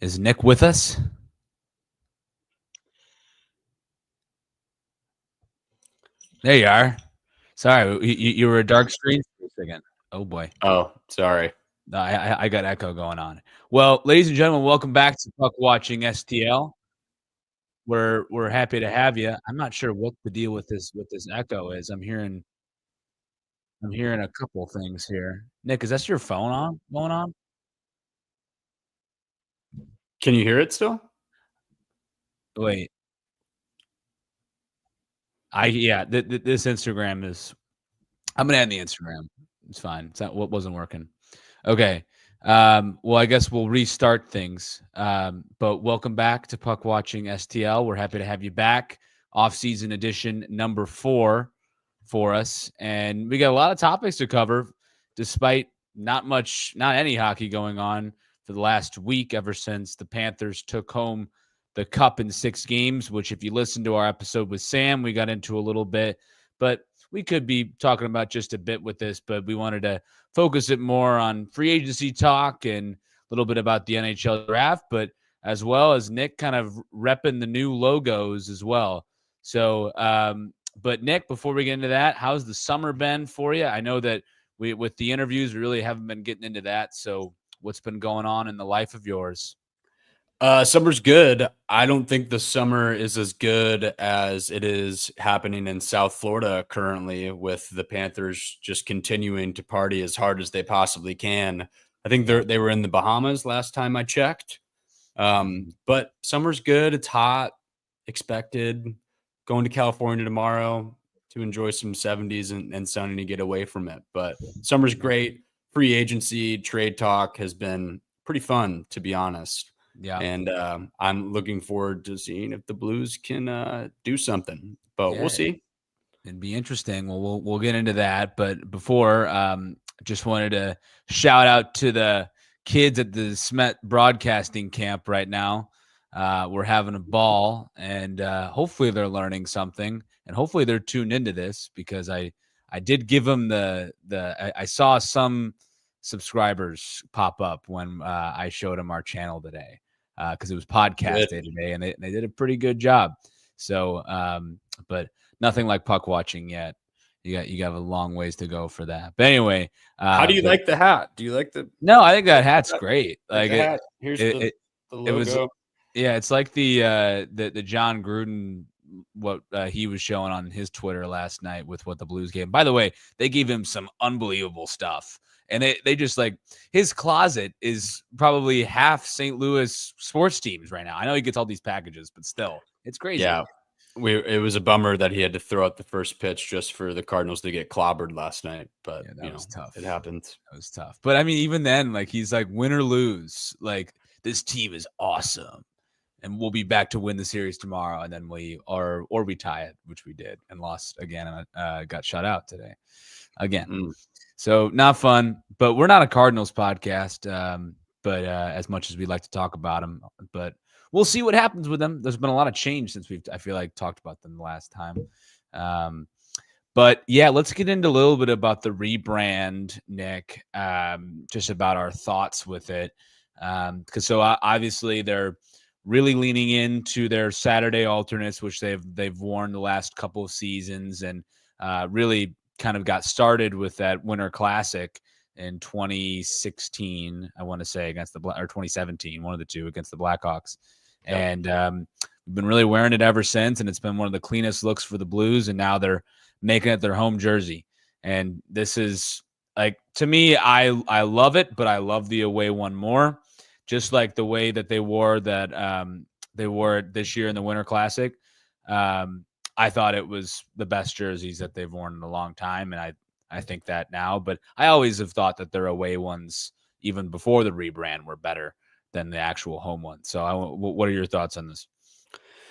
Is Nick with us? There you are. Sorry, you were a dark screen for a second. Oh boy, Oh, sorry. no, I got echo going on. Well, ladies and gentlemen, welcome back to Puck Watching STL. We're happy to have you. I'm not sure what the deal with this echo is. I'm hearing a couple things here. Nick, is that your phone on going on? Can you hear it still? Wait, yeah, this Instagram is. I'm gonna end the Instagram. It's fine. It's not what wasn't working. Okay. Well, I guess we'll restart things. But welcome back to Puck Watching STL. We're happy to have you back. Off-season edition number 4 for us, and we got a lot of topics to cover, despite not any hockey going on for the last week. Ever since the Panthers took home the cup in 6 games, which, if you listen to our episode with Sam, we got into a little bit, but we could be talking about just a bit with this. But we wanted to focus it more on free agency talk and a little bit about the NHL draft, but as well as Nick kind of repping the new logos as well. So, but Nick, before we get into that, how's the summer been for you? I know that with the interviews, we really haven't been getting into that. So what's been going on in the life of yours? Summer's good. I don't think the summer is as good as it is happening in South Florida currently, with the Panthers just continuing to party as hard as they possibly can. I think they were in the Bahamas last time I checked. But summer's good. It's hot, expected. Going to California tomorrow to enjoy some 70s and sunny to get away from it. But summer's great. Free agency, trade talk has been pretty fun, to be honest. Yeah. And I'm looking forward to seeing if the Blues can do something. But we'll see. It'd be interesting. Well, we'll get into that, but before, just wanted to shout out to the kids at the Smet Broadcasting Camp right now. We're having a ball, and hopefully they're learning something, and hopefully they're tuned into this, because I did give them I saw some subscribers pop up when I showed them our channel today, because it was podcast day today, and they did a pretty good job. So, but nothing like puck watching yet. You got a long ways to go for that. But anyway, how do you like the hat? Do you like the? No, I think that hat's great. Like the hat. Here's the logo. It was, yeah, it's like the John Gruden, what he was showing on his Twitter last night with what the Blues gave him. By the way, they gave him some unbelievable stuff. And they just, like, his closet is probably half St. Louis sports teams right now. I know he gets all these packages, but still, it's crazy. Yeah. It was a bummer that he had to throw out the first pitch just for the Cardinals to get clobbered last night. But that was tough. It happens. That was tough. But I mean, even then, like, he's like, win or lose, like, this team is awesome, and we'll be back to win the series tomorrow. And then we tie it, which we did, and lost again, and got shut out today again. So not fun. But we're not a Cardinals podcast. But as much as we'd like to talk about them, but we'll see what happens with them. There's been a lot of change since I feel like, talked about them the last time. But yeah, let's get into a little bit about the rebrand, Nick. Just about our thoughts with it. Because obviously they're really leaning into their Saturday alternates, which they've worn the last couple of seasons, and really kind of got started with that Winter Classic in 2016, I want to say, against or 2017, one of the two, against the Blackhawks. Yep. And we've been really wearing it ever since, and it's been one of the cleanest looks for the Blues, and now they're making it their home jersey. And this is, like, to me, I love it, but I love the away one more, just like the way that they wore it this year in the Winter Classic. I thought it was the best jerseys that they've worn in a long time, and I think that now. But I always have thought that their away ones, even before the rebrand, were better than the actual home ones. So what are your thoughts on this?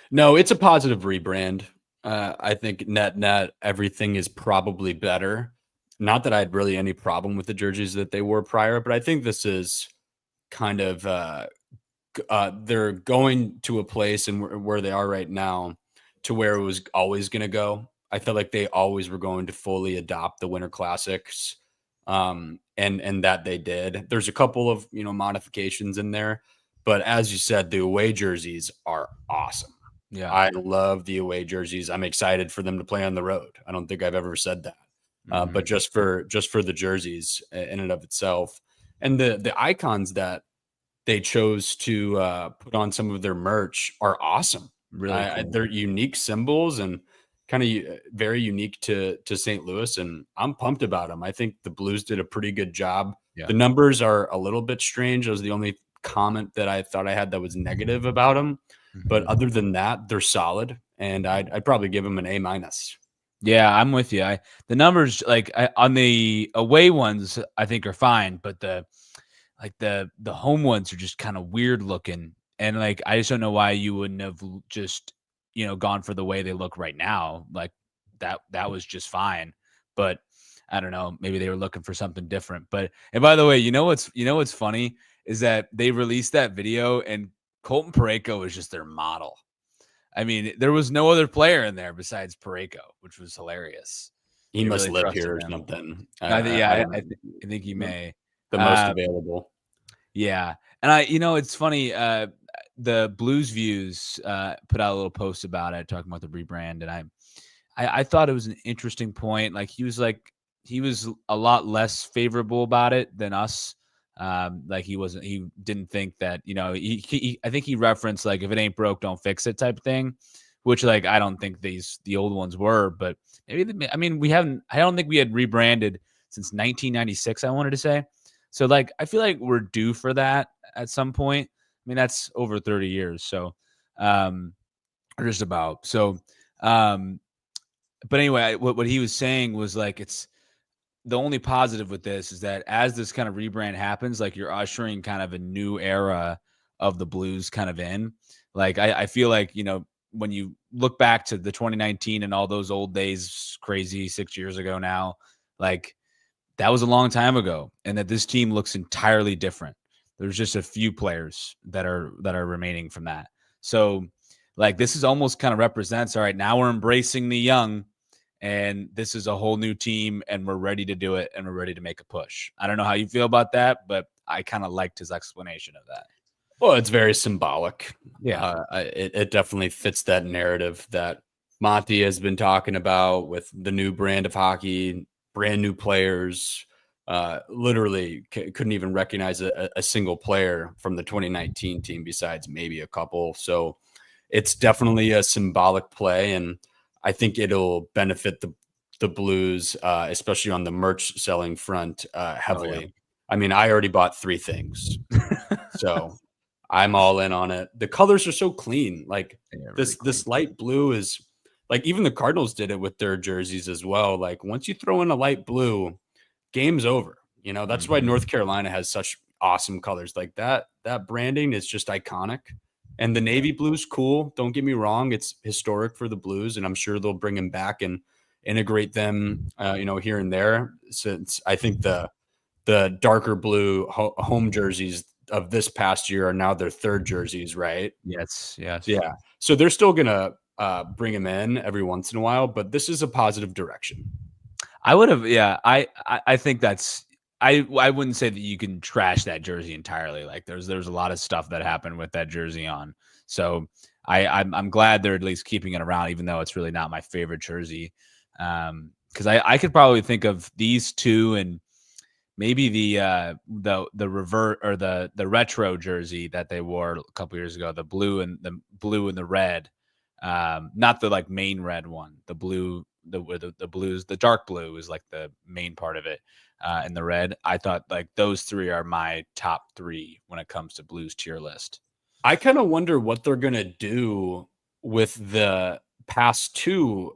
No, it's a positive rebrand. I think net everything is probably better. Not that I had really any problem with the jerseys that they wore prior, but I think this is kind of they're going to a place, and where they are right now, to where it was always going to go. I felt like they always were going to fully adopt the Winter Classics, and that they did. There's a couple of modifications in there, But as you said, the away jerseys are awesome. Yeah. I love the away jerseys. I'm excited for them to play on the road. I don't think I've ever said that, but just for the jerseys in and of itself, and the icons that they chose to put on some of their merch are awesome. Really cool. They're unique symbols and kind of very unique to St. Louis, and I'm pumped about them. I think the Blues did a pretty good job. Yeah. The numbers are a little bit strange. That was the only comment that I thought I had that was negative about them. But other than that, they're solid, and I'd probably give them an A minus. Yeah, I'm with you. The numbers on the away ones I think are fine, but the home ones are just kind of weird looking, and like I just don't know why you wouldn't have just gone for the way they look right now. Like that was just fine, but I don't know, maybe they were looking for something different. But and by the way, what's funny is that they released that video and Colton Parayko was just their model. I mean, there was no other player in there besides Parayko, which was hilarious. He They must really live here trusted or him. something. I think he may. The most available. Yeah. And it's funny, the Blues Views put out a little post about it, talking about the rebrand, and I thought it was an interesting point. Like he was a lot less favorable about it than us. Like he didn't think that, I think he referenced like, if it ain't broke, don't fix it type thing, which like I don't think the old ones were, but maybe I don't think we had rebranded since 1996, I wanted to say. So like I feel like we're due for that at some point. I mean, that's over 30 years, so or just about. So but anyway, what he was saying was like, it's the only positive with this is that as this kind of rebrand happens, like you're ushering kind of a new era of the Blues kind of in. Like I feel like, when you look back to the 2019 and all those old days, crazy 6 years ago now, like that was a long time ago, and that this team looks entirely different. There's just a few players that are remaining from that. So like this is almost kind of represents, all right, now we're embracing the young, and this is a whole new team, and we're ready to do it, and we're ready to make a push. I don't know how you feel about that, but I kind of liked his explanation of that. Well, it's very symbolic. Yeah. It definitely fits that narrative that Monty has been talking about with the new brand of hockey, brand new players. Literally couldn't even recognize a single player from the 2019 team besides maybe a couple. So it's definitely a symbolic play, and I think it'll benefit the Blues, especially on the merch selling front, heavily. Oh, yeah. I mean, I already bought 3 things, so I'm all in on it. The colors are so clean. Like this light blue is like, even the Cardinals did it with their jerseys as well. Like once you throw in a light blue, game's over. That's why North Carolina has such awesome colors. Like that branding is just iconic. And the navy blue's cool. Don't get me wrong. It's historic for the Blues, and I'm sure they'll bring them back and integrate them, here and there. Since I think the darker blue home jerseys of this past year are now their 3rd jerseys, right? Yes. Yeah. So they're still going to bring them in every once in a while, but this is a positive direction. I would have, yeah. I think that's, I wouldn't say that you can trash that jersey entirely. Like there's a lot of stuff that happened with that jersey on. So I'm glad they're at least keeping it around, even though it's really not my favorite jersey. Because I could probably think of these two and maybe the revert or the retro jersey that they wore a couple years ago, the blue and the red, not the like main red one, the blue, the blues, the dark blue is like the main part of it, and the red. I thought like those 3 are my top 3 when it comes to Blues tier list. I kind of wonder what they're gonna do with the past 2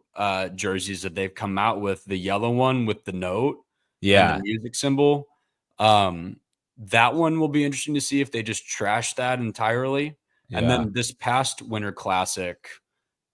jerseys that they've come out with. The yellow one with the note and the music symbol. That one will be interesting to see if they just trash that entirely. Yeah. And then this past Winter Classic,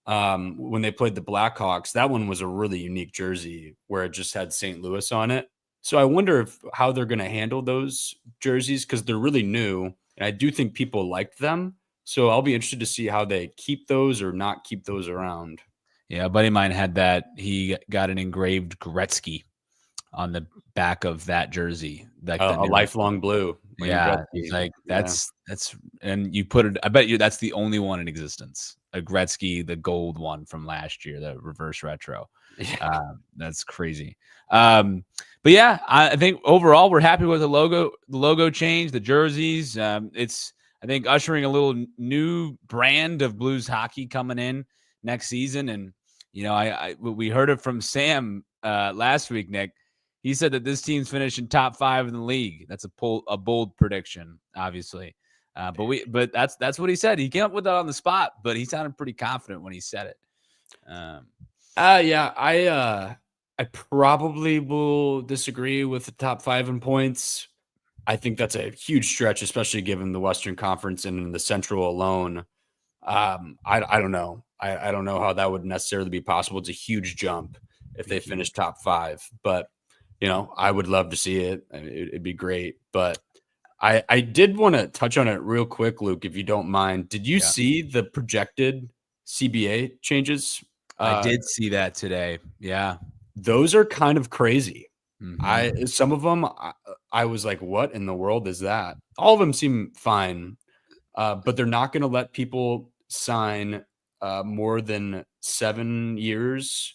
when they played the Blackhawks, that one was a really unique jersey where it just had St. Louis on it. So I wonder how they're going to handle those jerseys, because they're really new, and I do think people liked them. So I'll be interested to see how they keep those or not keep those around. Yeah, a buddy of mine had that. He got an engraved Gretzky on the back of that jersey, like a lifelong blue. Wayne Yeah, it's Gretzky. like Yeah. that's and you put it. I bet you that's the only one in existence. A Gretzky, the gold one from last year, the reverse retro. Yeah. That's crazy. But yeah, I think overall we're happy with the logo change, the jerseys. It's I think ushering a little new brand of Blues hockey coming in next season. And we heard it from Sam last week, Nick. He said that this team's finishing top 5 in the league. That's a bold prediction, obviously. But that's what he said. He came up with that on the spot, but he sounded pretty confident when he said it. Yeah, I probably will disagree with the top 5 in points. I think that's a huge stretch, especially given the Western Conference and in the Central alone. I don't know. I don't know how that would necessarily be possible. It's a huge jump if they finish top 5, but I would love to see it. I mean, it'd be great. But I did want to touch on it real quick, Luke, if you don't mind. Did you Yeah. see the projected CBA changes? I did see that today. Yeah. Those are kind of crazy. Mhm. Some of them I was like, what in the world is that? All of them seem fine, but they're not going to let people sign more than 7 years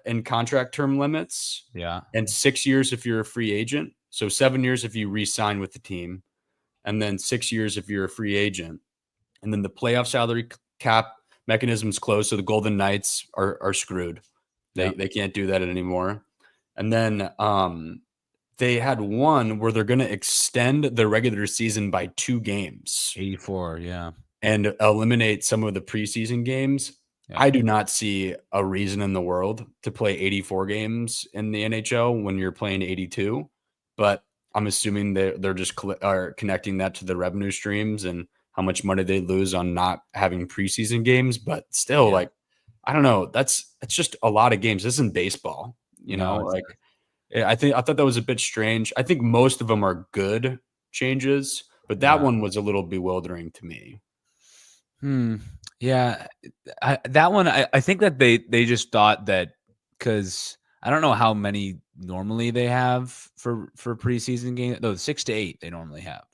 in contract term limits, Yeah. and 6 years if you're a free agent. So 7 years if you re-sign with the team, and then 6 years if you're a free agent. And then the playoff salary cap mechanism's closed, so the Golden Knights are screwed. Yeah. They can't do that anymore. And then they had one where they're going to extend the regular season by 2 games 84. Yeah. and eliminate some of the preseason games. Yeah. I do not see a reason in the world to play 84 games in the NHL when you're playing 82, but I'm assuming they're just are connecting that to the revenue streams and how much money they lose on not having preseason games. But still, Yeah. like, I don't know. That's just a lot of games. This isn't baseball, No, it's like I thought that was a bit strange. I think most of them are good changes, but that yeah. one was a little bewildering to me. Yeah. That one, I think that they just thought that because I don't know how many normally they have for preseason games. No, 6 to 8 they normally have.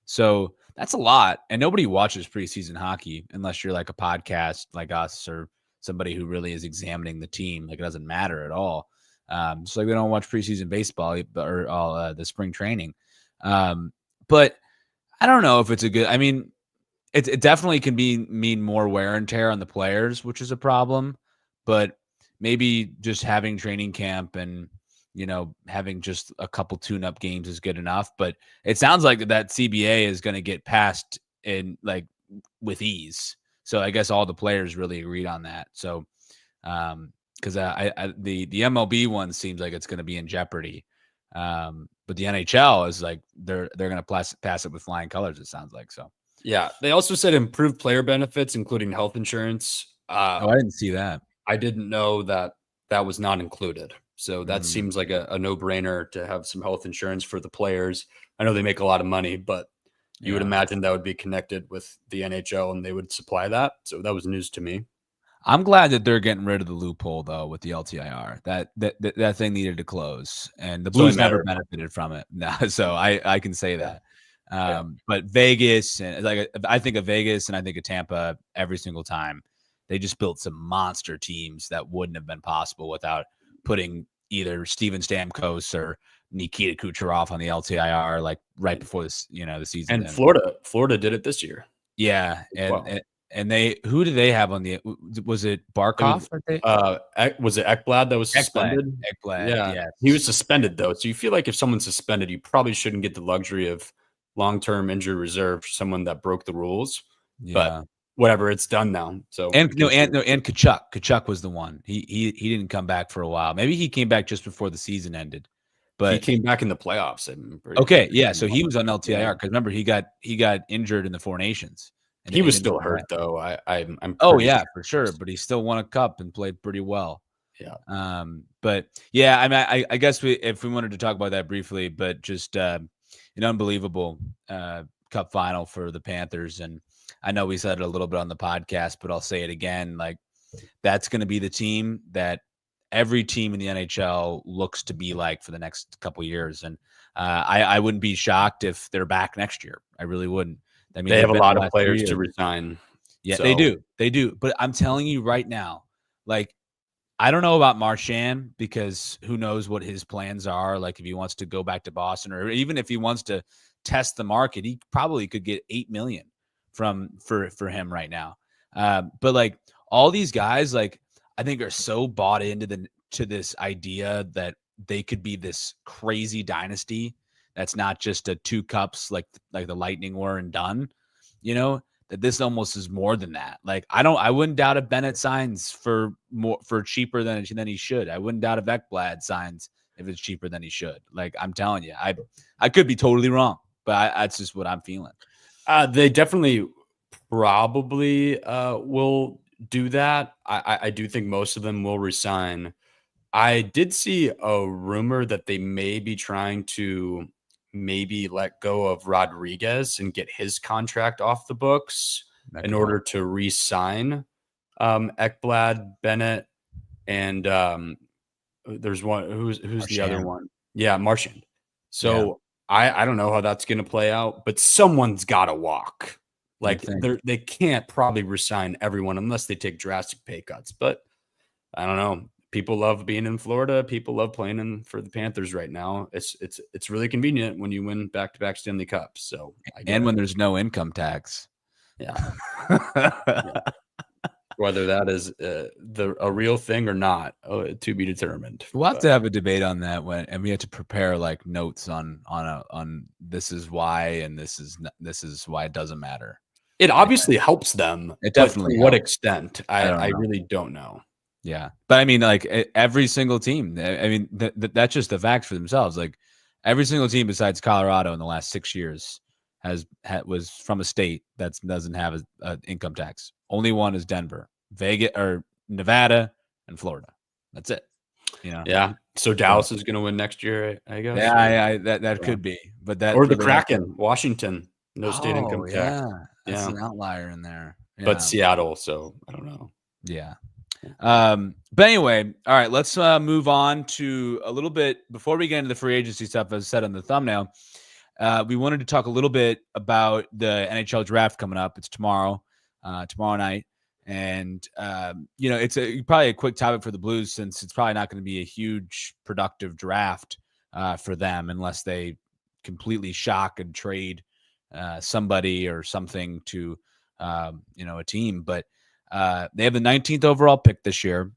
So that's a lot, and nobody watches preseason hockey unless you're like a podcast like us or somebody who really is examining the team. Like it doesn't matter at all. So like they don't watch preseason baseball or the spring training. But I don't know if it's a good. I mean, it definitely can mean more wear and tear on the players, which is a problem. But maybe just having training camp and having just a couple tune-up games is good enough. But it sounds like that CBA is going to get passed in like with ease. So I guess all the players really agreed on that. So because the MLB one seems like it's going to be in jeopardy. But the NHL is like they're going to pass it with flying colors. It sounds like so. Yeah, they also said improved player benefits, including health insurance. Oh, I didn't see that. I didn't know that that was not included. So that Mm, seems like a no-brainer to have some health insurance for the players. I know they make a lot of money, but you would yeah. imagine that would be connected with the NHL and they would supply that. So that was news to me. I'm glad that they're getting rid of the loophole though with the LTIR. That thing needed to close, and the It's only a Blues matter never of time. benefited from it. No, so I can say Yeah. that. Yeah. But Vegas and like I think of Vegas and I think of Tampa every single time. They just built some monster teams that wouldn't have been possible without putting either Steven Stamkos or Nikita Kucherov on the LTIR like right before this the season And ended. Florida did it this year. Yeah, Well, and they who did they have on the was it it was Barkov that they was it Ekblad that was Ekblad, suspended? Ekblad, Yeah, he was yes. suspended though. So you feel like if someone's suspended, you probably shouldn't get the luxury of long-term injury reserve for someone that broke the rules. But Yeah. whatever, it's done now. So And Kachuk. Kachuk was the one. He didn't come back for a while. Maybe he came back just before the season ended. he But came back in the playoffs. I'm okay, pretty yeah, so he was on yeah. LTIR because remember he got injured in the Four Nations and He he was didn't still come back. hurt though. I'm Oh pretty yeah, sure. for sure, but he still won a cup and played pretty well. Yeah. But yeah, I mean, I guess if we wanted to talk about that briefly, but just an unbelievable cup final for the Panthers. And I know we said it a little bit on the podcast, but I'll say it again. Like that's going to be the team that every team in the NHL looks to be like for the next couple of years. And I wouldn't be shocked if they're back next year. I really wouldn't. I mean, They have they've a been the lot of last 3 players years. to resign. Yeah, so. they do. They do. But I'm telling you right now, like, I don't know about Marchand because who knows what his plans are. Like if he wants to go back to Boston or even if he wants to test the market, he probably could get $8 million for him right now. But like all these guys, like I think are so bought into this idea that they could be this crazy dynasty that's not just a 2 cups like the Lightning were and done, you know, that this almost is more than that. Like I wouldn't doubt if Bennett signs for cheaper than he should. I wouldn't doubt if Ekblad signs if it's cheaper than he should. Like I'm telling you, I could be totally wrong, but that's just what I'm feeling. They definitely probably will do that. I do think most of them will resign. I did see a rumor that they may be trying to maybe let go of Rodriguez and get his contract off the books in order to re-sign Ekblad, Bennett, and there's one who's Marchand. the other one? Yeah, Marchand. So I don't know how that's going to play out, but someone's got to walk. Like they can't probably resign everyone unless they take drastic pay cuts. But I don't know. People love being in Florida. People love playing for the Panthers right now. It's really convenient when you win back-to-back Stanley Cups. So when there's no income tax. Yeah. Yeah. Whether that is a real thing or not, to be determined. We'll have to have a debate on that and we have to prepare like notes on this is why and this is why it doesn't matter. It obviously helps them. It definitely. To what extent? I really don't know. Yeah, but I mean, like every single team. I mean, that's just the fact for themselves. Like every single team besides Colorado in the last 6 years was from a state that doesn't have an income tax. Only one is Denver, Vegas, or Nevada, and Florida. That's it. You know. Yeah. So Dallas is going to win next year, I guess. Yeah, that could be, but that or the Kraken, Washington, no state income tax. Yeah, that's an outlier in there. Yeah. But Seattle, so I don't know. Yeah. But anyway, all right, let's move on to a little bit before we get into the free agency stuff, as said on the thumbnail. We wanted to talk a little bit about the NHL draft coming up. It's tomorrow night. And, it's probably a quick topic for the Blues since it's probably not going to be a huge productive draft for them unless they completely shock and trade somebody or something to, a team. But they have the 19th overall pick this year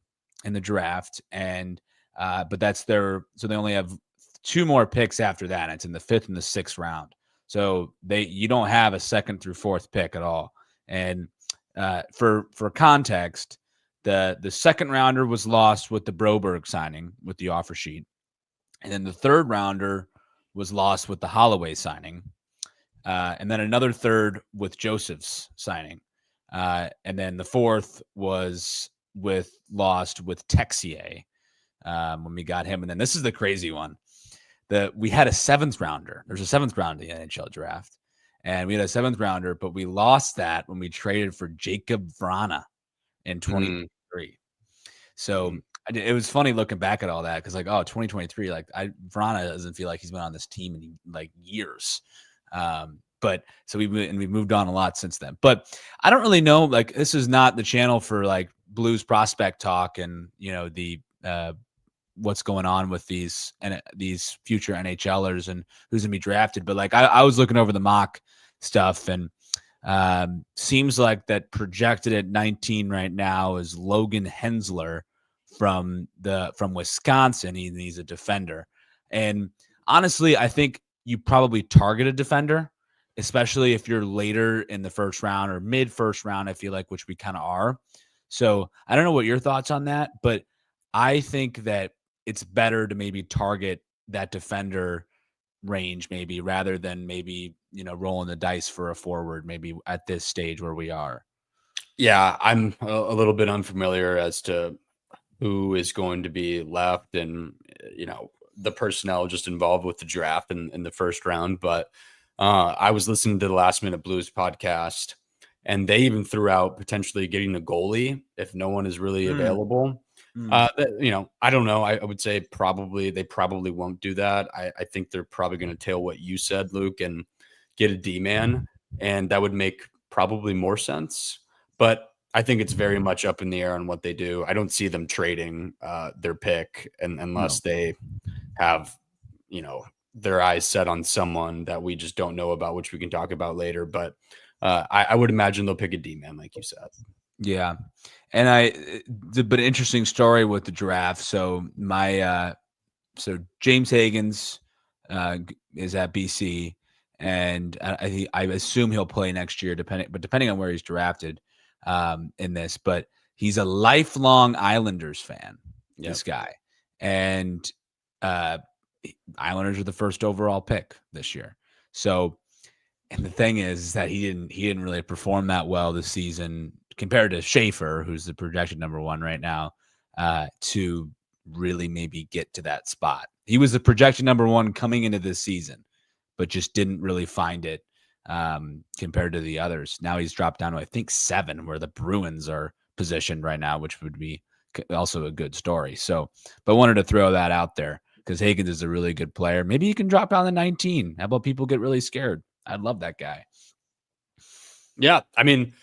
in the draft. And, but that's so they only have 2 more picks after that. It's in the 5th and the 6th round. So you don't have a 2nd through 4th pick at all. And for context, the 2nd rounder was lost with the Broberg signing with the offer sheet. And then the 3rd rounder was lost with the Holloway signing. And then another 3rd with Joseph's signing. And then the 4th was lost with Texier when we got him. And then this is the crazy one. We had a 7th rounder. There's a 7th round in the NHL draft. And we had a 7th rounder, but we lost that when we traded for Jacob Vrana in 2023. So it was funny looking back at all that because, 2023, Vrana doesn't feel like he's been on this team in years. But so we've moved on a lot since then. But I don't really know. This is not the channel for Blues prospect talk and the what's going on with these future NHLers and who's gonna be drafted. But I was looking over the mock stuff and seems like that projected at 19 right now is Logan Hensler from Wisconsin. He's a defender, and honestly, I think you probably target a defender, especially if you're later in the 1st round or mid 1st round. I feel like, which we kind of are. So I don't know what your thoughts on that, but I think that it's better to maybe target that defender range maybe rather than maybe, rolling the dice for a forward maybe at this stage where we are. Yeah, I'm a little bit unfamiliar as to who is going to be left and, the personnel just involved with the draft in the 1st round. But I was listening to the Last Minute Blues podcast, and they even threw out potentially getting a goalie if no one is really available. Hmm. I don't know. I would say they probably won't do that. I think they're probably going to tail what you said, Luke, and get a D man, and that would make probably more sense. But I think it's very much up in the air on what they do. I don't see them trading their pick unless No. they have, their eyes set on someone that we just don't know about, which we can talk about later. But I would imagine they'll pick a D man, like you said. Yeah. And but interesting story with the draft. So so James Higgins is at BC, and I assume he'll play next year, depending on where he's drafted in this. But he's a lifelong Islanders fan. Yep. This guy, and uh, Islanders are the first overall pick this year. So, and the thing is that he didn't really perform that well this season compared to Schaefer, who's the projected number one right now, to really maybe get to that spot. He was the projected number one coming into this season, but just didn't really find it compared to the others. Now he's dropped down to, I think, 7, where the Bruins are positioned right now, which would be also a good story. So, but wanted to throw that out there because Higgins is a really good player. Maybe he can drop down to 19. How about people get really scared? I'd love that guy. Yeah, I mean,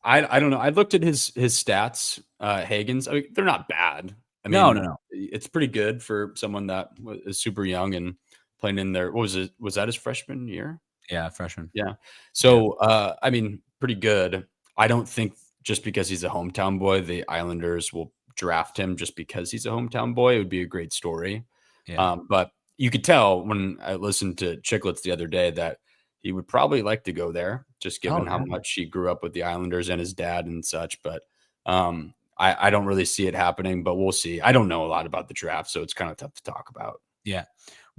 I don't know. I looked at his stats, Hagen's. I mean, they're not bad. I mean, No. it's pretty good for someone that is super young and playing in there. What was it? Was that his freshman year? Yeah, freshman. Yeah. So, I mean, pretty good. I don't think just because he's a hometown boy, the Islanders will draft him just because he's a hometown boy. It would be a great story. Yeah. But you could tell when I listened to Chicklets the other day that he would probably like to go there, just given how much he grew up with the Islanders and his dad and such. But I don't really see it happening, but we'll see. I don't know a lot about the draft, so it's kind of tough to talk about. Yeah.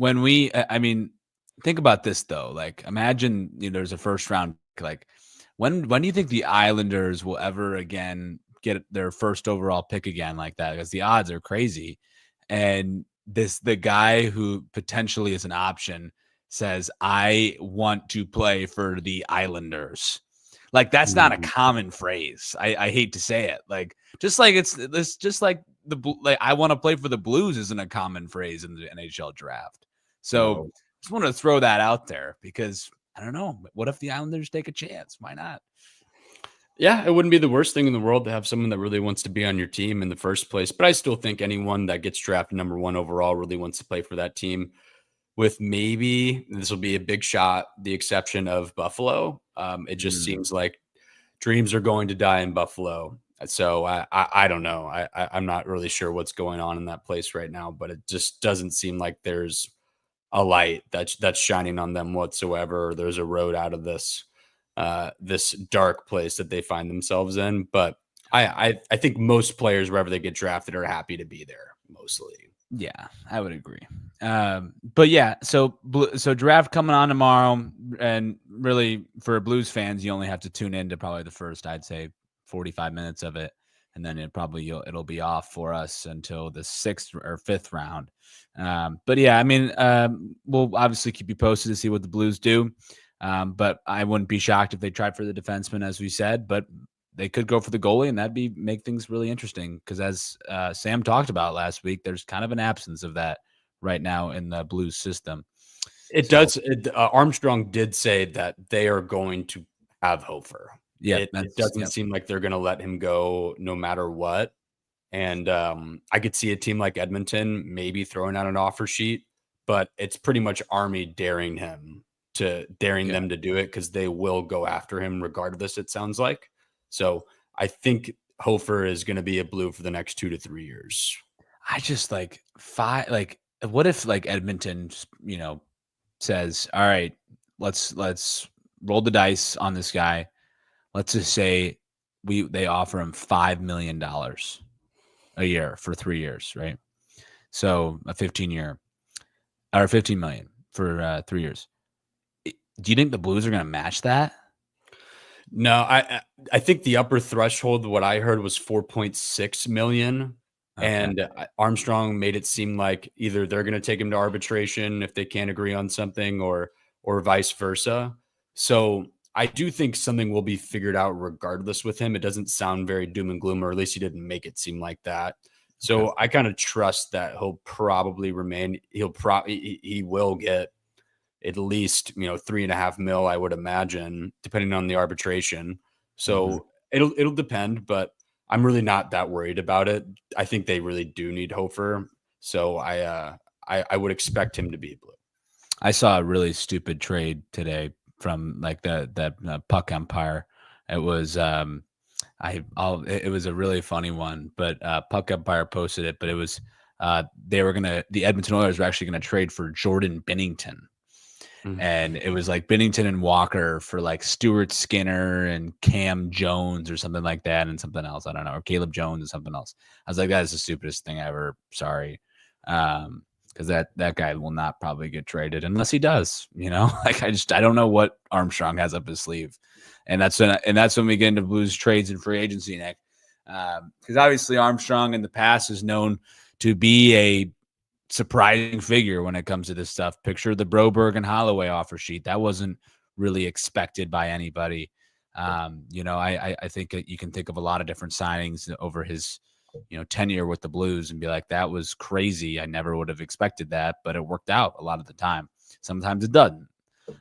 I mean, think about this though. Like, imagine there's a first round. Like, when do you think the Islanders will ever again get their first overall pick again like that? Because the odds are crazy. And the guy who potentially is an option says, "I want to play for the Islanders." Like, that's not a common phrase. I hate to say it. Like, just like I want to play for the Blues isn't a common phrase in the NHL draft. So No. just want to throw that out there because I don't know. What if the Islanders take a chance? Why not? Yeah, it wouldn't be the worst thing in the world to have someone that really wants to be on your team in the first place. But I still think anyone that gets drafted number one overall really wants to play for that team. With maybe this will be a big shot, the exception of Buffalo. It just seems like dreams are going to die in Buffalo. So I don't know. I'm not really sure what's going on in that place right now, but it just doesn't seem like there's a light that's shining on them whatsoever. Or there's a road out of this dark place that they find themselves in. But I think most players wherever they get drafted are happy to be there mostly. Yeah, I would agree. But yeah, so draft coming on tomorrow, and really for Blues fans, you only have to tune in to probably the first, I'd say, 45 minutes of it, and then it'll be off for us until the 6th or 5th round. But yeah, I mean, we'll obviously keep you posted to see what the Blues do. But I wouldn't be shocked if they tried for the defenseman, as we said, but they could go for the goalie, and that'd make things really interesting because, as Sam talked about last week, there's kind of an absence of that right now in the Blues system. It does. Armstrong did say that they are going to have Hofer. Yeah, it doesn't seem like they're going to let him go no matter what. And I could see a team like Edmonton maybe throwing out an offer sheet, but it's pretty much Army daring them to do it because they will go after him regardless. It sounds like. So I think Hofer is going to be a Blue for the next 2 to 3 years. I just what if Edmonton, says, all right, let's roll the dice on this guy. Let's just say they offer him $5 million a year for 3 years, right? So a 15 million for 3 years. Do you think the Blues are going to match that? No, I think the upper threshold, what I heard was 4.6 million. Okay. And Armstrong made it seem like either they're going to take him to arbitration if they can't agree on something or vice versa. So I do think something will be figured out regardless with him. It doesn't sound very doom and gloom, or at least he didn't make it seem like that. Okay. So I kind of trust that he'll probably remain. He will get at least 3.5 mil, I would imagine, depending on the arbitration. Mhm. So it'll depend, but I'm really not that worried about it. I think they really do need Hofer, so I would expect him to be blue. I saw a really stupid trade today from like that Puck Empire. It was it was a really funny one, but Puck Empire posted it. But it was the Edmonton Oilers were actually gonna trade for Jordan Binnington, Mhm. and it was like Binnington and Walker for like Stuart Skinner and Cam Jones or something like that, and something else, I don't know, or Caleb Jones and something else. I was like, that is the stupidest thing ever. Sorry. Because that guy will not probably get traded unless he does, like I don't know what Armstrong has up his sleeve. And that's when we get into Blues trades and free agency, Nick. Because obviously Armstrong in the past is known to be a surprising figure when it comes to this stuff. Picture the Broberg and Holloway offer sheet. That wasn't really expected by anybody. I think that you can think of a lot of different signings over his, tenure with the Blues and be like, that was crazy. I never would have expected that, but it worked out a lot of the time. Sometimes it doesn't.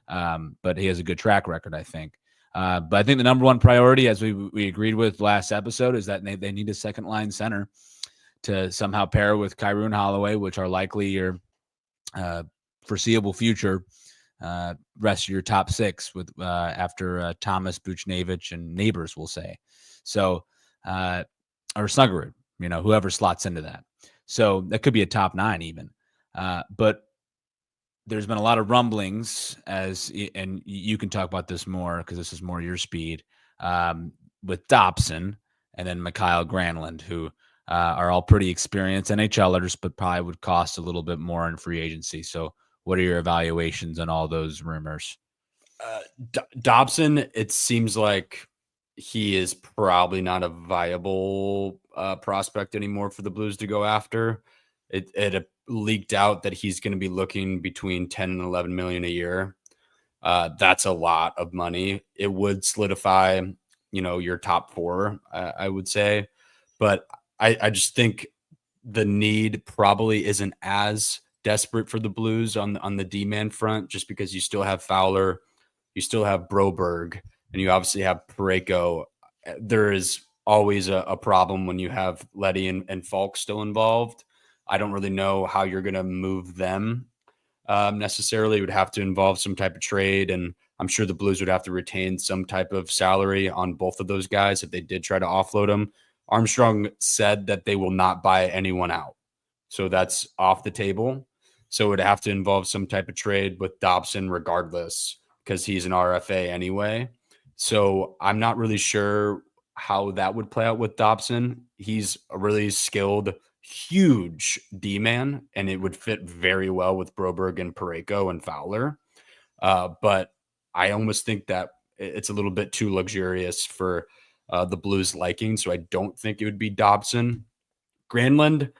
But he has a good track record, I think. But I think the number one priority, as we agreed with last episode, is that they need a second line center to somehow pair with Kyrou and Holloway, which are likely your foreseeable future rest of your top six with after Thomas, Buchnevich, and Neighbors, we'll say. So, or Snuggerud, whoever slots into that. So that could be a top 9 even. But there's been a lot of rumblings and you can talk about this more because this is more your speed, with Dobson and then Mikhail Granlund, who are all pretty experienced NHLers, but probably would cost a little bit more in free agency. So what are your evaluations on all those rumors? Dobson, it seems like he is probably not a viable prospect anymore for the Blues to go after. It leaked out that he's going to be looking between 10 and 11 million a year. That's a lot of money. It would solidify, your top 4, I would say. But I just think the need probably isn't as desperate for the Blues on the D-man front, just because you still have Fowler, you still have Broberg, and you obviously have Parayko. There is always a problem when you have Letty and Falk still involved. I don't really know how you're going to move them necessarily. It would have to involve some type of trade, and I'm sure the Blues would have to retain some type of salary on both of those guys if they did try to offload them. Armstrong said that they will not buy anyone out, so that's off the table. So it would have to involve some type of trade with Dobson regardless, because he's an RFA anyway. So I'm not really sure how that would play out with Dobson. He's a really skilled, huge D man, and it would fit very well with Broberg and Parayko and Fowler. But I almost think that it's a little bit too luxurious for the Blues' liking. So I don't think it would be Dobson. Granlund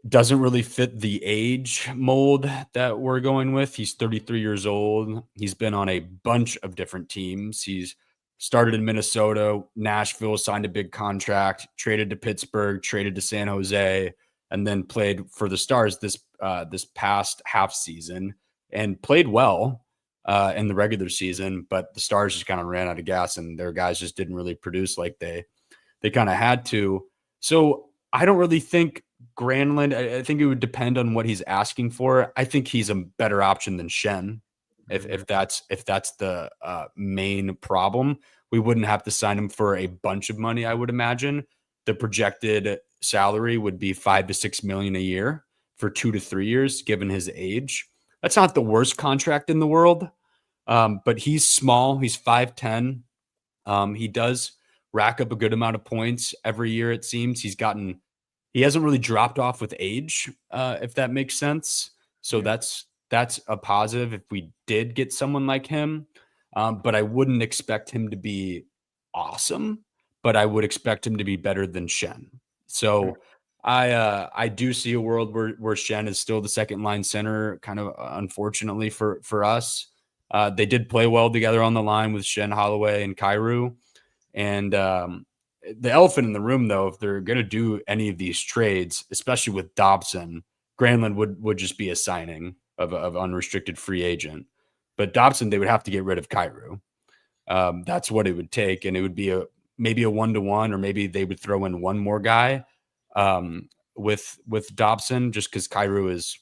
doesn't really fit the age mold that we're going with. He's 33 years old. He's been on a bunch of different teams. He's started in Minnesota, Nashville, signed a big contract, traded to Pittsburgh, traded to San Jose, and then played for the Stars this past half season and played well in the regular season. But the Stars just kind of ran out of gas, and their guys just didn't really produce like they kind of had to. So I don't really think Granlund, I think it would depend on what he's asking for. I think he's a better option than Shen. If that's the main problem, we wouldn't have to sign him for a bunch of money. I would imagine the projected salary would be 5 to 6 million a year for 2 to 3 years, given his age. That's not the worst contract in the world, but he's small. He's 5'10". He does rack up a good amount of points every year. It seems he hasn't really dropped off with age, if that makes sense. So Yeah. that's a positive if we did get someone like him. But I wouldn't expect him to be awesome, but I would expect him to be better than Shen. So I do see a world where Shen is still the second line center, kind of unfortunately for us. They did play well together on the line with Shen, Holloway, and Kyrou. And the elephant in the room, though, if they're going to do any of these trades, especially with Dobson, Granlund would just be a signing of unrestricted free agent. But Dobson, they would have to get rid of Kyrou. That's what it would take, and it would be maybe a 1-to-1, or maybe they would throw in one more guy with Dobson, just because Kyrou is,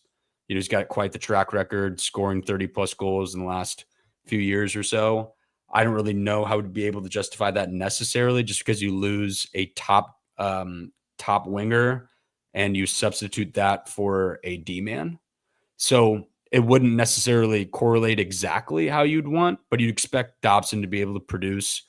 he's got quite the track record, scoring 30+ goals in the last few years or so. I don't really know how to be able to justify that necessarily, just because you lose a top winger and you substitute that for a D-man. So it wouldn't necessarily correlate exactly how you'd want, but you'd expect Dobson to be able to produce,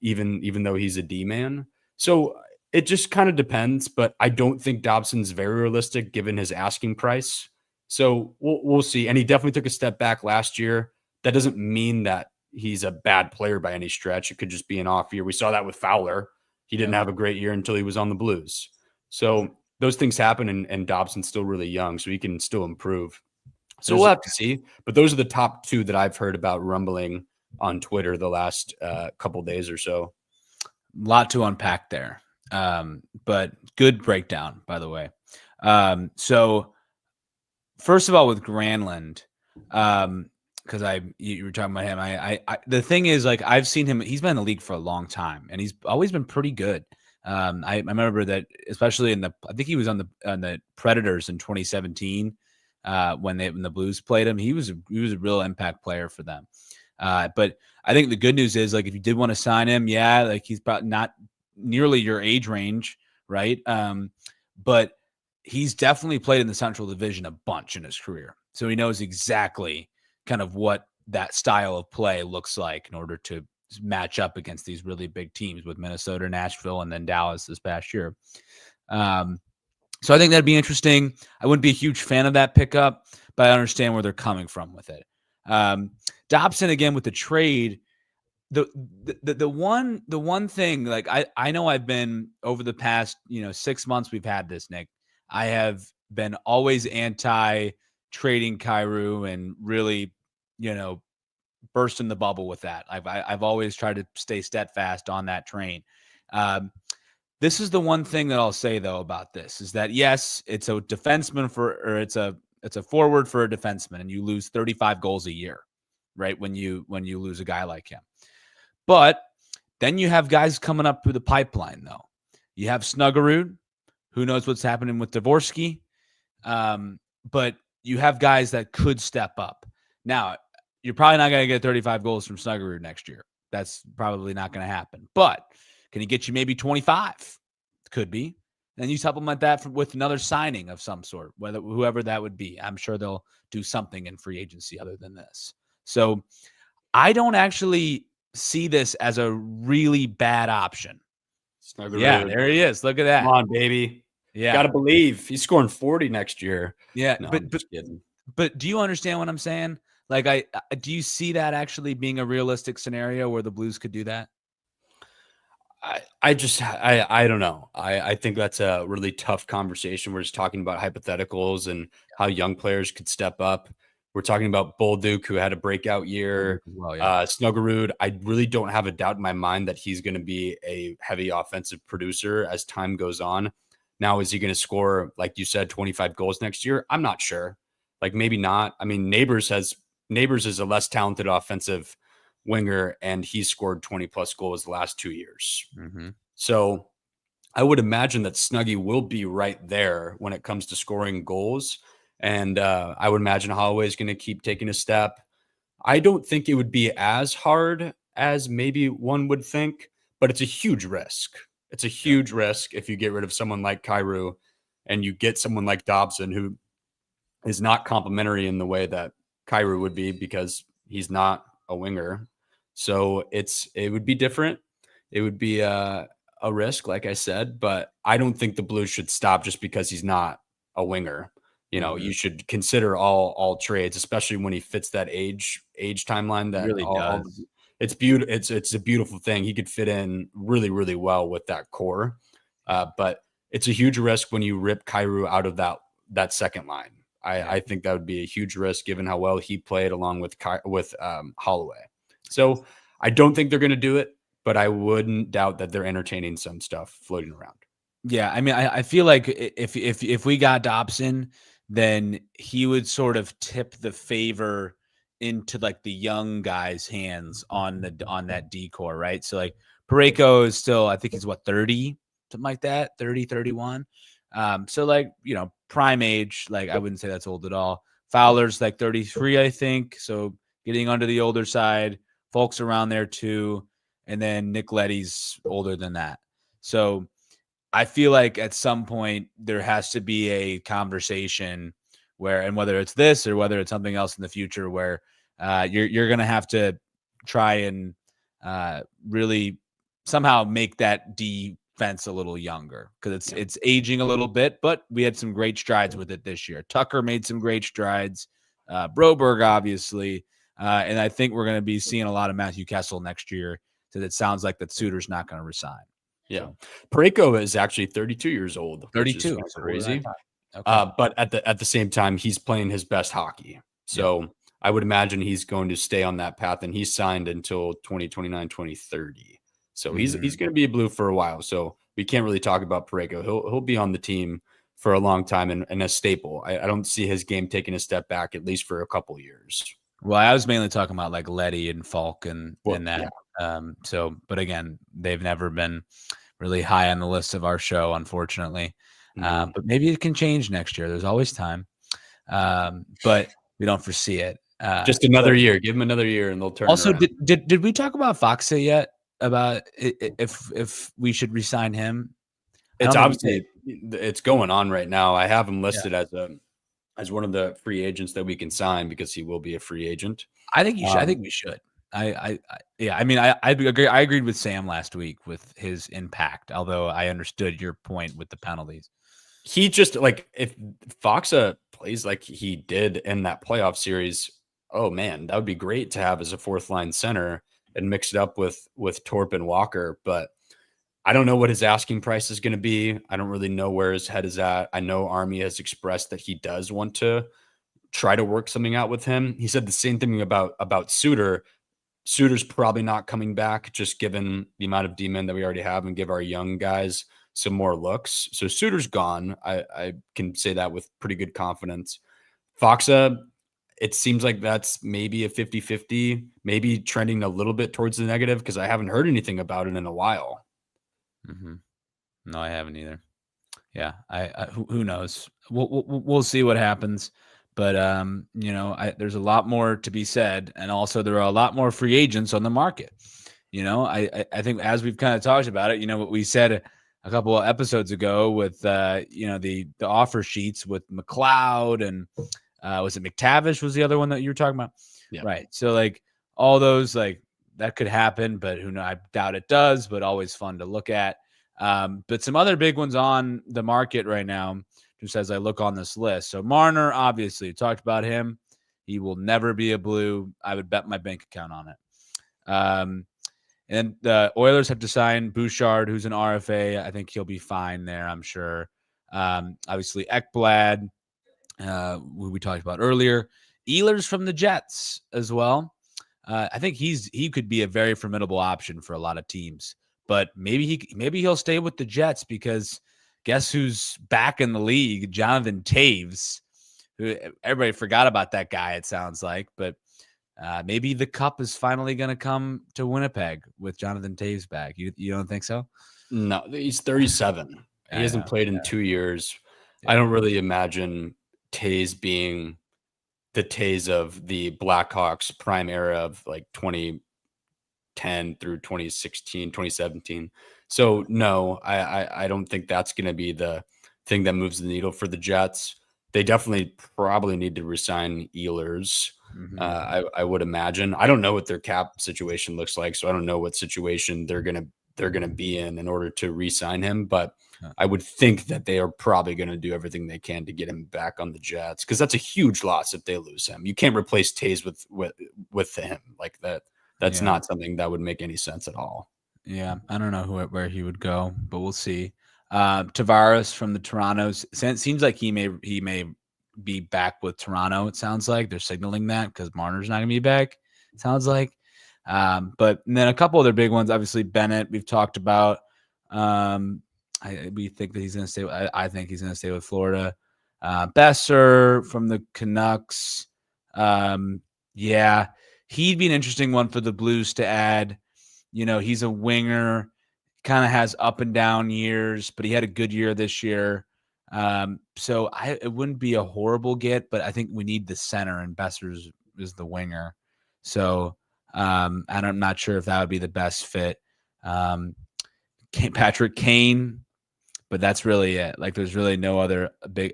even though he's a D-man. So it just kind of depends, but I don't think Dobson's very realistic given his asking price. So we'll see. And he definitely took a step back last year. That doesn't mean that he's a bad player by any stretch. It could just be an off year. We saw that with Fowler. He didn't have a great year until he was on the Blues. So those things happen, and Dobson's still really young, so he can still improve. So we'll have to see. But those are the top two that I've heard about rumbling on Twitter the last couple days or so. A lot to unpack there. But good breakdown, by the way. So first of all, with Granlund, because you were talking about him. I the thing is, like, I've seen him. He's been in the league for a long time, and he's always been pretty good. I remember that, especially I think he was on the Predators in 2017 when the Blues played him. He was a real impact player for them. But I think the good news is, like, if you did want to sign him, yeah, like, he's probably not nearly your age range, right? But he's definitely played in the Central Division a bunch in his career, so he knows exactly kind of what that style of play looks like in order to match up against these really big teams with Minnesota, Nashville, and then Dallas this past year. So I think that'd be interesting. I wouldn't be a huge fan of that pickup, but I understand where they're coming from with it. Dobson, again, with the trade, the one thing, like, I know I've been, over the past 6 months we've had this, Nick, I have been always anti trading Kyrou and really, bursting the bubble with that. I've always tried to stay steadfast on that train. This is the one thing that I'll say, though, about this is that, yes, it's a defenseman it's a forward for a defenseman, and you lose 35 goals a year, right? When you lose a guy like him. But then you have guys coming up through the pipeline, though. You have Snuggerud. Who knows what's happening with Dvorsky? But you have guys that could step up. Now, you're probably not going to get 35 goals from Snuggerud next year. That's probably not going to happen. But can he get you maybe 25? Could be. Then you supplement that with another signing of some sort, whoever that would be. I'm sure they'll do something in free agency other than this. So I don't actually see this as a really bad option. Snuggerud. Yeah, there he is. Look at that. Come on, baby. Yeah. Got to believe he's scoring 40 next year. Yeah, no, but do you understand what I'm saying? Like, do you see that actually being a realistic scenario where the Blues could do that? I don't know. I think that's a really tough conversation. We're just talking about hypotheticals and how young players could step up. We're talking about Bolduc, who had a breakout year. Well, yeah. Snuggerud, I really don't have a doubt in my mind that he's going to be a heavy offensive producer as time goes on. Now, is he going to score, like you said, 25 goals next year? I'm not sure. Like, maybe not. I mean, Neighbors is a less talented offensive winger, and he's scored 20+ goals the last 2 years. Mm-hmm. So I would imagine that Snuggie will be right there when it comes to scoring goals. And I would imagine Holloway is going to keep taking a step. I don't think it would be as hard as maybe one would think, but it's a huge risk. It's a huge risk if you get rid of someone like Kyrou and you get someone like Dobson, who is not complimentary in the way that Kyrou would be, because he's not a winger. So it would be different. It would be a risk, like I said, but I don't think the Blues should stop just because he's not a winger. You should consider all trades, especially when he fits that age timeline. That really does. It's beautiful. It's a beautiful thing. He could fit in really, really well with that core. But it's a huge risk when you rip Kyrou out of that second line. I think that would be a huge risk given how well he played along with Holloway. So I don't think they're going to do it, but I wouldn't doubt that they're entertaining some stuff floating around. Yeah, I mean, I feel like if we got Dobson, then he would sort of tip the favor into like the young guys' hands on that decor, right? So like Pareko is still, I think he's what, 30, something like that, 30, 31. So like, prime age, like I wouldn't say that's old at all. Fowler's like 33, I think. So getting under the older side, folks around there too. And then Nick Leddy's older than that. So I feel like at some point there has to be a conversation where, and whether it's this or whether it's something else in the future, where you're going to have to try and really somehow make that defense a little younger, because it's aging a little bit. But we had some great strides with it this year. Tucker made some great strides. Broberg, obviously, and I think we're going to be seeing a lot of Matthew Kessel next year. So it sounds like that Suter's not going to resign. Yeah. So. Pareko is actually 32 years old, 32, which is crazy. Okay. But at the same time, he's playing his best hockey. So I would imagine he's going to stay on that path, and he's signed until 2029, 2030. So he's going to be a Blue for a while. So we can't really talk about Pareko. He'll be on the team for a long time and a staple. I don't see his game taking a step back, at least for a couple years. Well, I was mainly talking about like Leddy and Falk and that. Yeah. But again, they've never been really high on the list of our show, unfortunately. But maybe it can change next year. There's always time. But we don't foresee it. Just another year. Give them another year and they'll turn also, around. Did we talk about Foxa yet? About if we should resign him? It's obviously it's going on right now. I have him listed as one of the free agents that we can sign because he will be a free agent. I think you should. I think we should. I mean, I agree. I agreed with Sam last week with his impact, although I understood your point with the penalties. He just, like, if Foxa plays like he did in that playoff series, oh man, that would be great to have as a fourth line center and mix it up with Torp and Walker. But I don't know what his asking price is going to be. I don't really know where his head is at. I know Army has expressed that he does want to try to work something out with him. He said the same thing about Suter. Suter's probably not coming back, just given the amount of D-men that we already have, and give our young guys some more looks. So Suter's gone. I can say that with pretty good confidence. Foxa, it seems like that's maybe a 50-50, maybe trending a little bit towards the negative, because I haven't heard anything about it in a while. Mm-hmm. No, I haven't either. Yeah, who knows? We'll see what happens. But there's a lot more to be said, and also there are a lot more free agents on the market. I think, as we've kind of talked about it, what we said a couple of episodes ago with the offer sheets with McLeod and was it McTavish was the other one that you were talking about? Yeah. Right. So like all those, like, that could happen, but who knows? I doubt it does, but always fun to look at. But some other big ones on the market right now, just as I look on this list. So Marner, obviously, talked about him. He will never be a Blue. I would bet my bank account on it. And the Oilers have to sign Bouchard, who's an RFA. I think he'll be fine there, I'm sure. Obviously, Ekblad, who we talked about earlier. Ehlers from the Jets as well. I think he could be a very formidable option for a lot of teams. But maybe he'll stay with the Jets, because guess who's back in the league? Jonathan Toews, who everybody forgot about that guy, it sounds like. But maybe the cup is finally going to come to Winnipeg with Jonathan Toews back. You don't think so? No, he's 37. He hasn't played in 2 years. Yeah. I don't really imagine Toews being the Toews of the Blackhawks prime era of like 2010 through 2016, 2017. So no, I don't think that's going to be the thing that moves the needle for the Jets. They definitely probably need to resign Ehlers. Mm-hmm. I would imagine. I don't know what their cap situation looks like, so I don't know what situation they're gonna be in order to re-sign him. But I would think that they are probably going to do everything they can to get him back on the Jets, because that's a huge loss if they lose him. You can't replace Toews with him like that. That's not something that would make any sense at all. Yeah, I don't know where he would go, but we'll see. Tavares from the Toronto's. It seems like he may be back with Toronto. It sounds like they're signaling that, because Marner's not going to be back. It sounds like. But then a couple other big ones, obviously Bennett, we've talked about. We think that he's going to stay. I think he's going to stay with Florida. Besser from the Canucks. Yeah, he'd be an interesting one for the Blues to add. He's a winger, kind of has up and down years, but he had a good year this year. So it wouldn't be a horrible get, but I think we need the center, and Besser is the winger. So I'm not sure if that would be the best fit. Patrick Kane, but that's really it. Like, there's really no other big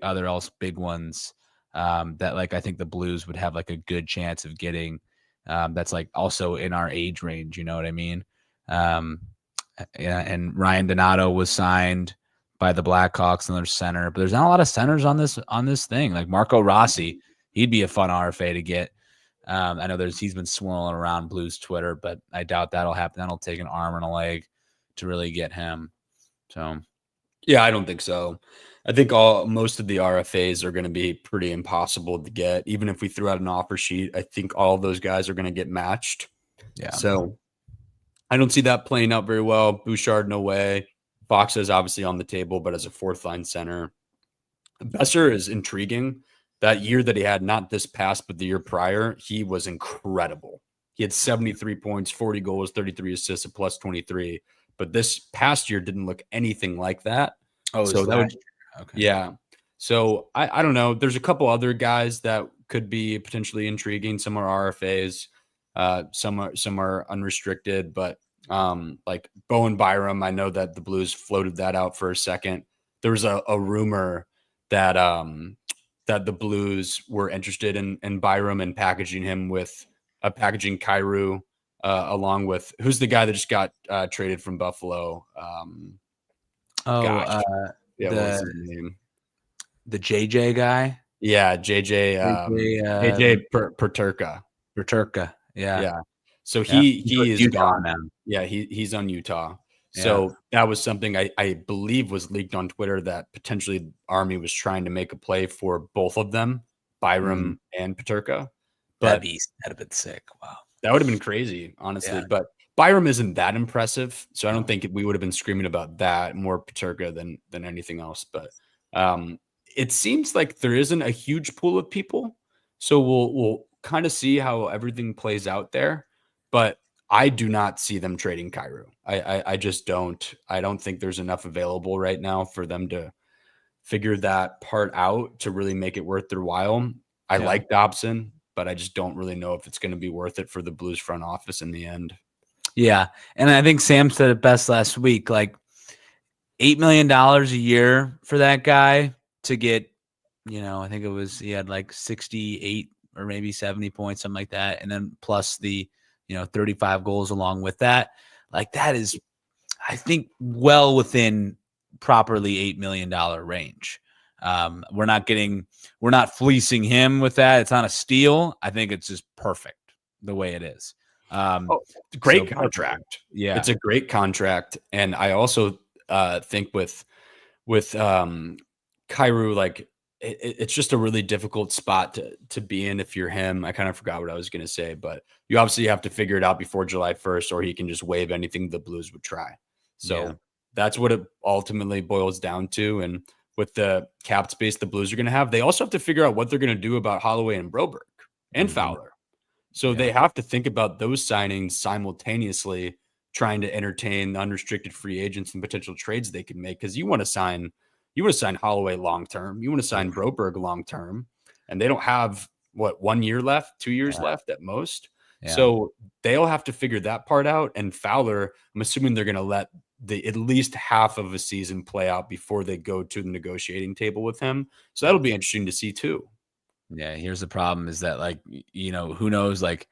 ones that, like, I think the Blues would have like a good chance of getting. That's like also in our age range. You know what I mean? Yeah, and Ryan Donato was signed by the Blackhawks, and there's center, but there's not a lot of centers on this thing. Like Marco Rossi, he'd be a fun RFA to get. I know he's been swirling around Blues Twitter, but I doubt that'll happen. That'll take an arm and a leg to really get him. So, yeah, I don't think so. I think most of the RFAs are going to be pretty impossible to get. Even if we threw out an offer sheet, I think all of those guys are going to get matched. Yeah. So I don't see that playing out very well. Bouchard, no way. Fox is obviously on the table, but as a fourth line center. Besser is intriguing. That year that he had, not this past, but the year prior, he was incredible. He had 73 points, 40 goals, 33 assists, a plus 23. But this past year didn't look anything like that. Oh, so that would, okay. Yeah. So I don't know. There's a couple other guys that could be potentially intriguing. Some are RFAs, some are unrestricted, but like Bowen Byram, I know that the Blues floated that out for a second. There was a rumor that that the Blues were interested in Byram and packaging him with packaging Kyrou along with who's the guy that just got traded from Buffalo. Yeah, what's his name? The JJ guy. Yeah, JJ Peterka. Peterka. Yeah. So he is Utah gone now. Yeah, he's on Utah. So that was something I believe was leaked on Twitter that potentially Army was trying to make a play for both of them, Byram and Peterka. But that'd have been sick. Wow. That would have been crazy, honestly. Yeah. But Byram isn't that impressive, so I don't think we would have been screaming about that, more Peterka than anything else. But it seems like there isn't a huge pool of people, so we'll kind of see how everything plays out there. But I do not see them trading Kyrou. I just don't. I don't think there's enough available right now for them to figure that part out to really make it worth their while. I like Dobson, but I just don't really know if it's going to be worth it for the Blues front office in the end. Yeah. And I think Sam said it best last week, like $8 million a year for that guy to get, I think he had like 68 or maybe 70 points, something like that. And then plus the, 35 goals along with that. Like, that is, I think, well within properly $8 million range. We're not fleecing him with that. It's not a steal. I think it's just perfect the way it is. Great contract. Yeah, it's a great contract. And I also think with Kyrou, like it's just a really difficult spot to be in if you're him. I kind of forgot what I was going to say, but you obviously have to figure it out before July 1st, or he can just waive anything the Blues would try. So that's what it ultimately boils down to. And with the cap space the Blues are going to have, they also have to figure out what they're going to do about Holloway and Broberg and Fowler. So they have to think about those signings simultaneously, trying to entertain the unrestricted free agents and potential trades they can make. Because you want to sign Holloway long term, you want to sign Broberg long term, and they don't have 1 year left, 2 years left at most. So they'll have to figure that part out. And Fowler, I'm assuming they're going to let at least half of a season play out before they go to the negotiating table with him. So that'll be interesting to see too. Yeah, here's the problem is that, like, who knows, like,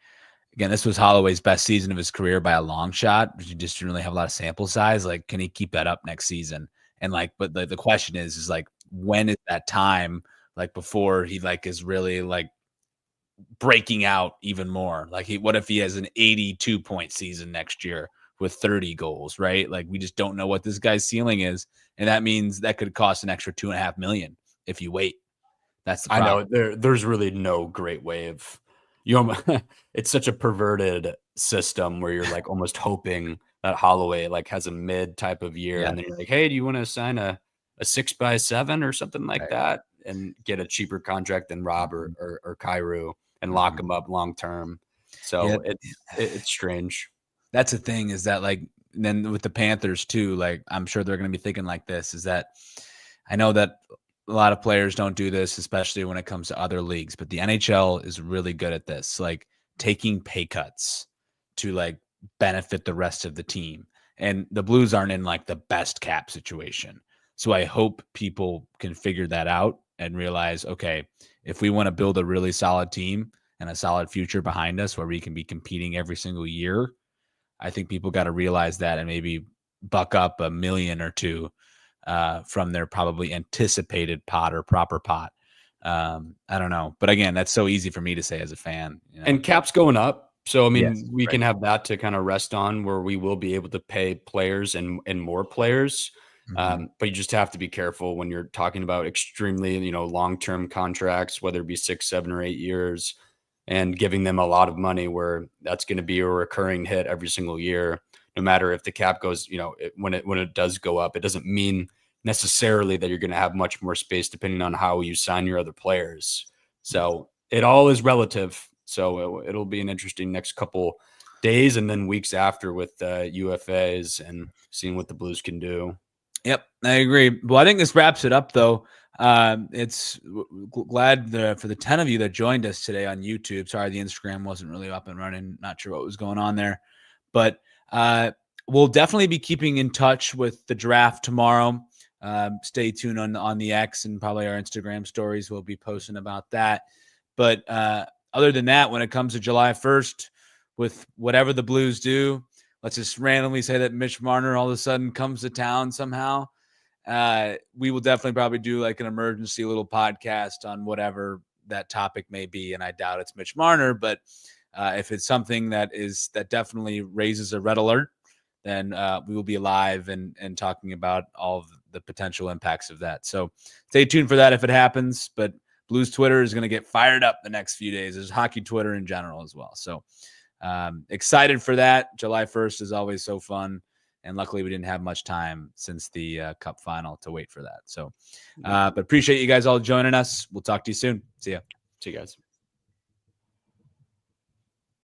again, this was Holloway's best season of his career by a long shot. You just didn't really have a lot of sample size. Like, can he keep that up next season? And like, but the question is like, when is that time, like, before he like is really like breaking out even more? Like, what if he has an 82 point season next year with 30 goals, right? Like, we just don't know what this guy's ceiling is. And that means that could cost an extra $2.5 million if you wait. That's the problem. I know there's really no great way of It's such a perverted system where you're like almost hoping that Holloway like has a mid type of year, Yeah. and then you're like, hey, do you want to sign a 6x7 or something like Right. that and get a cheaper contract than Rob Mhm. or Kyrou and lock Mhm. him up long term? Yeah. So it's strange. That's the thing is that like then with the Panthers too, like I'm sure they're going to be thinking like this is that I know that a lot of players don't do this, especially when it comes to other leagues, but the NHL is really good at this, like taking pay cuts to like benefit the rest of the team. And the Blues aren't in like the best cap situation. So I hope people can figure that out and realize, okay, if we want to build a really solid team and a solid future behind us where we can be competing every single year, I think people got to realize that and maybe buck up a million or two from their probably anticipated pot or proper pot. I don't know, but again, that's so easy for me to say as a fan. You know, And cap's going up. So I yes, mean, we right. can have that to kind of rest on where we will be able to pay players and more players. Mm-hmm. But you just have to be careful when you're talking about extremely, long-term contracts, whether it be 6, 7, or 8 years, and giving them a lot of money where that's going to be a recurring hit every single year. No matter if the cap goes, when it does go up, it doesn't mean necessarily that you're going to have much more space depending on how you sign your other players. Yes. So it all is relative. So it'll be an interesting next couple days and then weeks after with UFAs and seeing what the Blues can do. Yep, I agree. Well, I think this wraps it up, though. It's glad for the 10 of you that joined us today on YouTube. Sorry, the Instagram wasn't really up and running. Not sure what was going on there, but we'll definitely be keeping in touch with the draft tomorrow. Stay tuned on the X and probably our Instagram stories. We'll be posting about that. But other than that, when it comes to July 1st, with whatever the Blues do, let's just randomly say that Mitch Marner all of a sudden comes to town somehow. We will definitely probably do like an emergency little podcast on whatever that topic may be. And I doubt it's Mitch Marner, but if it's something that definitely raises a red alert, then we will be live and talking about all of the potential impacts of that. So stay tuned for that if it happens. But Blues Twitter is going to get fired up the next few days. There's hockey Twitter in general as well. So excited for that. July 1st is always so fun. And luckily we didn't have much time since the cup final to wait for that. So, but appreciate you guys all joining us. We'll talk to you soon. See ya. See you guys.